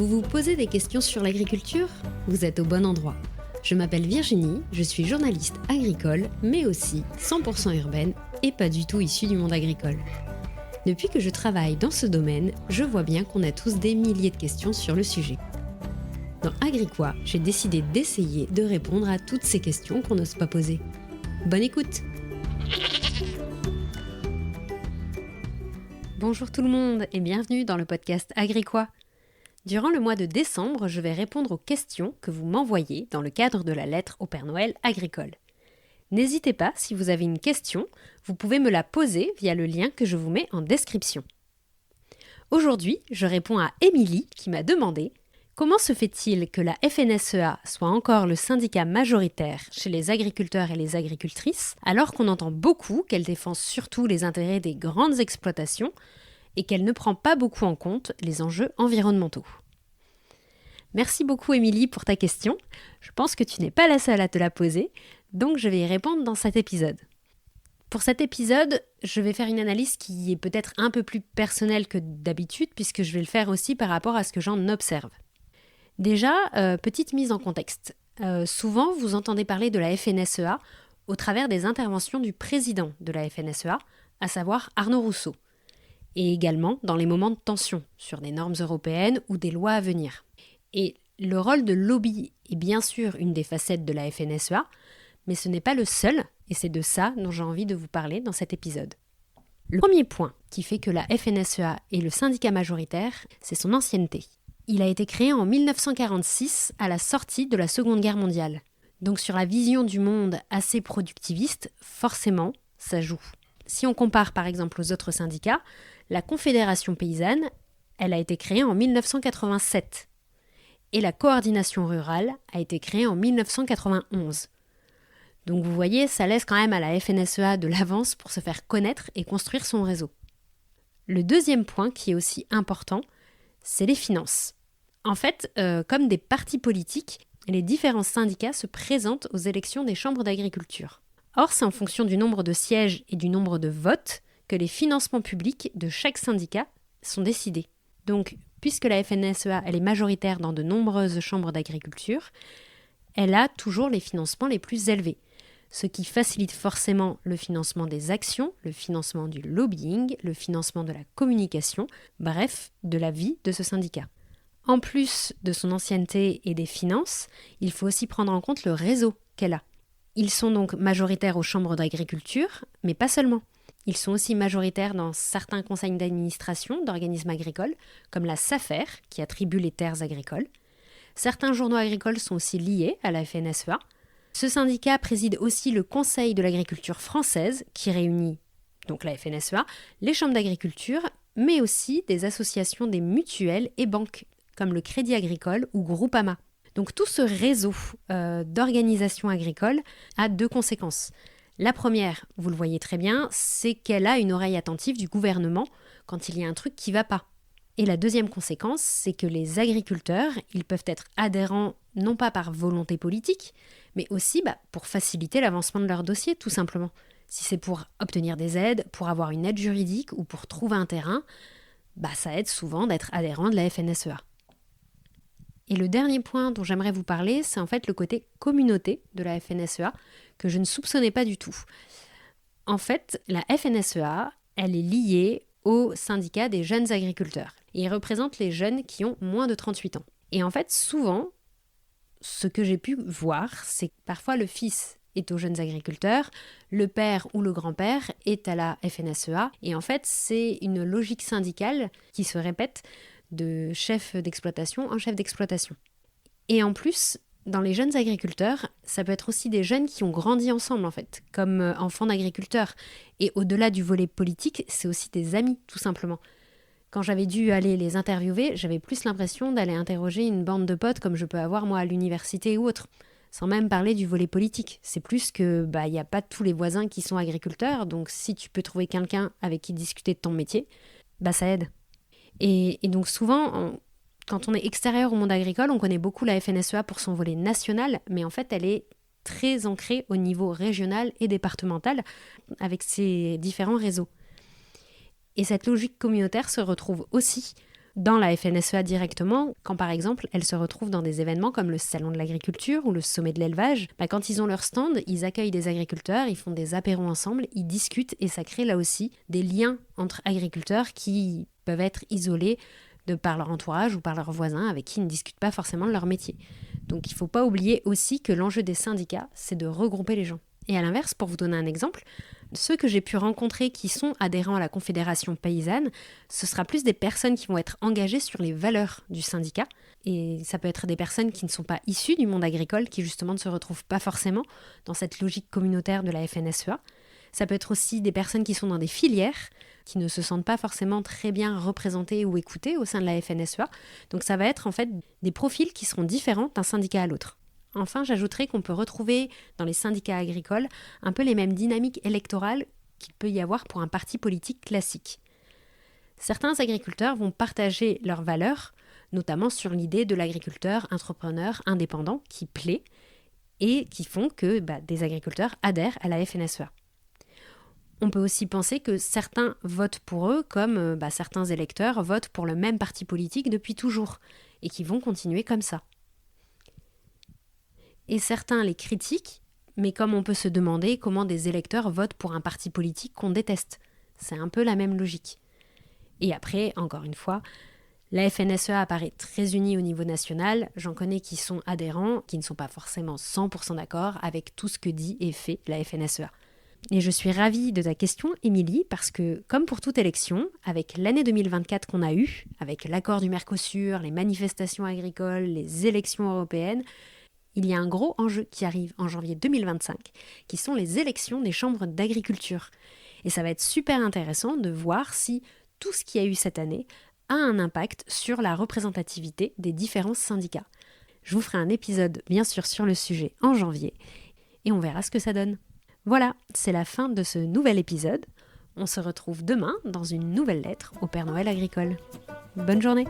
Vous vous posez des questions sur l'agriculture ? Vous êtes au bon endroit. Je m'appelle Virginie, je suis journaliste agricole, mais aussi 100% urbaine et pas du tout issue du monde agricole. Depuis que je travaille dans ce domaine, je vois bien qu'on a tous des milliers de questions sur le sujet. Dans Agriquois, j'ai décidé d'essayer de répondre à toutes ces questions qu'on n'ose pas poser. Bonne écoute! Bonjour tout le monde et bienvenue dans le podcast Agriquois. Durant le mois de décembre, je vais répondre aux questions que vous m'envoyez dans le cadre de la lettre au Père Noël agricole. N'hésitez pas, si vous avez une question, vous pouvez me la poser via le lien que je vous mets en description. Aujourd'hui, je réponds à Émilie qui m'a demandé « Comment se fait-il que la FNSEA soit encore le syndicat majoritaire chez les agriculteurs et les agricultrices, alors qu'on entend beaucoup qu'elle défend surtout les intérêts des grandes exploitations et qu'elle ne prend pas beaucoup en compte les enjeux environnementaux ?» Merci beaucoup Émilie pour ta question. Je pense que tu n'es pas la seule à te la poser, donc je vais y répondre dans cet épisode. Pour cet épisode, je vais faire une analyse qui est peut-être un peu plus personnelle que d'habitude, puisque je vais le faire aussi par rapport à ce que j'en observe. Déjà, petite mise en contexte. Souvent, vous entendez parler de la FNSEA au travers des interventions du président de la FNSEA, à savoir Arnaud Rousseau, et également dans les moments de tension sur des normes européennes ou des lois à venir. Et le rôle de lobby est bien sûr une des facettes de la FNSEA, mais ce n'est pas le seul, et c'est de ça dont j'ai envie de vous parler dans cet épisode. Le premier point qui fait que la FNSEA est le syndicat majoritaire, c'est son ancienneté. Il a été créé en 1946 à la sortie de la Seconde Guerre mondiale. Donc sur la vision du monde assez productiviste, forcément, ça joue. Si on compare par exemple aux autres syndicats, la Confédération paysanne, elle a été créée en 1987. Et la coordination rurale a été créée en 1991. Donc vous voyez, ça laisse quand même à la FNSEA de l'avance pour se faire connaître et construire son réseau. Le deuxième point qui est aussi important, c'est les finances. En fait, comme des partis politiques, les différents syndicats se présentent aux élections des chambres d'agriculture. Or, c'est en fonction du nombre de sièges et du nombre de votes que les financements publics de chaque syndicat sont décidés. Donc, puisque la FNSEA elle est majoritaire dans de nombreuses chambres d'agriculture, elle a toujours les financements les plus élevés, ce qui facilite forcément le financement des actions, le financement du lobbying, le financement de la communication, bref, de la vie de ce syndicat. En plus de son ancienneté et des finances, il faut aussi prendre en compte le réseau qu'elle a. Ils sont donc majoritaires aux chambres d'agriculture, mais pas seulement. Ils sont aussi majoritaires dans certains conseils d'administration d'organismes agricoles, comme la SAFER, qui attribue les terres agricoles. Certains journaux agricoles sont aussi liés à la FNSEA. Ce syndicat préside aussi le Conseil de l'agriculture française, qui réunit donc la FNSEA, les chambres d'agriculture, mais aussi des associations des mutuelles et banques, comme le Crédit Agricole ou Groupama. Donc tout ce réseau d'organisations agricoles a deux conséquences. La première, vous le voyez très bien, c'est qu'elle a une oreille attentive du gouvernement quand il y a un truc qui ne va pas. Et la deuxième conséquence, c'est que les agriculteurs, ils peuvent être adhérents non pas par volonté politique, mais aussi pour faciliter l'avancement de leur dossier, tout simplement. Si c'est pour obtenir des aides, pour avoir une aide juridique ou pour trouver un terrain, ça aide souvent d'être adhérent de la FNSEA. Et le dernier point dont j'aimerais vous parler, c'est en fait le côté communauté de la FNSEA, que je ne soupçonnais pas du tout. En fait, la FNSEA, elle est liée au syndicat des jeunes agriculteurs. Et il représente les jeunes qui ont moins de 38 ans. Et en fait, souvent, ce que j'ai pu voir, c'est que parfois le fils est aux jeunes agriculteurs, le père ou le grand-père est à la FNSEA. Et en fait, c'est une logique syndicale qui se répète de chef d'exploitation en chef d'exploitation. Et en plus, dans les jeunes agriculteurs, ça peut être aussi des jeunes qui ont grandi ensemble en fait, comme enfants d'agriculteurs. Et au-delà du volet politique, c'est aussi des amis tout simplement. Quand j'avais dû aller les interviewer, j'avais plus l'impression d'aller interroger une bande de potes comme je peux avoir moi à l'université ou autre. Sans même parler du volet politique. C'est plus que il n'y a pas tous les voisins qui sont agriculteurs, donc si tu peux trouver quelqu'un avec qui discuter de ton métier, ça aide. Et donc souvent, quand on est extérieur au monde agricole, on connaît beaucoup la FNSEA pour son volet national, mais en fait, elle est très ancrée au niveau régional et départemental avec ses différents réseaux. Et cette logique communautaire se retrouve aussi dans la FNSEA directement, quand par exemple elles se retrouvent dans des événements comme le Salon de l'agriculture ou le Sommet de l'élevage, quand ils ont leur stand, ils accueillent des agriculteurs, ils font des apéros ensemble, ils discutent et ça crée là aussi des liens entre agriculteurs qui peuvent être isolés de par leur entourage ou par leurs voisins avec qui ils ne discutent pas forcément de leur métier. Donc il ne faut pas oublier aussi que l'enjeu des syndicats, c'est de regrouper les gens. Et à l'inverse, pour vous donner un exemple, ceux que j'ai pu rencontrer qui sont adhérents à la Confédération paysanne, ce sera plus des personnes qui vont être engagées sur les valeurs du syndicat. Et ça peut être des personnes qui ne sont pas issues du monde agricole, qui justement ne se retrouvent pas forcément dans cette logique communautaire de la FNSEA. Ça peut être aussi des personnes qui sont dans des filières, qui ne se sentent pas forcément très bien représentées ou écoutées au sein de la FNSEA. Donc ça va être en fait des profils qui seront différents d'un syndicat à l'autre. Enfin, j'ajouterais qu'on peut retrouver dans les syndicats agricoles un peu les mêmes dynamiques électorales qu'il peut y avoir pour un parti politique classique. Certains agriculteurs vont partager leurs valeurs, notamment sur l'idée de l'agriculteur entrepreneur indépendant qui plaît et qui font que des agriculteurs adhèrent à la FNSEA. On peut aussi penser que certains votent pour eux comme certains électeurs votent pour le même parti politique depuis toujours et qui vont continuer comme ça. Et certains les critiquent, mais comme on peut se demander comment des électeurs votent pour un parti politique qu'on déteste. C'est un peu la même logique. Et après, encore une fois, la FNSEA apparaît très unie au niveau national. J'en connais qui sont adhérents, qui ne sont pas forcément 100% d'accord avec tout ce que dit et fait la FNSEA. Et je suis ravie de ta question, Émilie, parce que, comme pour toute élection, avec l'année 2024 qu'on a eue, avec l'accord du Mercosur, les manifestations agricoles, les élections européennes, il y a un gros enjeu qui arrive en janvier 2025, qui sont les élections des chambres d'agriculture. Et ça va être super intéressant de voir si tout ce qu'il y a eu cette année a un impact sur la représentativité des différents syndicats. Je vous ferai un épisode, bien sûr, sur le sujet en janvier, et on verra ce que ça donne. Voilà, c'est la fin de ce nouvel épisode. On se retrouve demain dans une nouvelle lettre au Père Noël agricole. Bonne journée!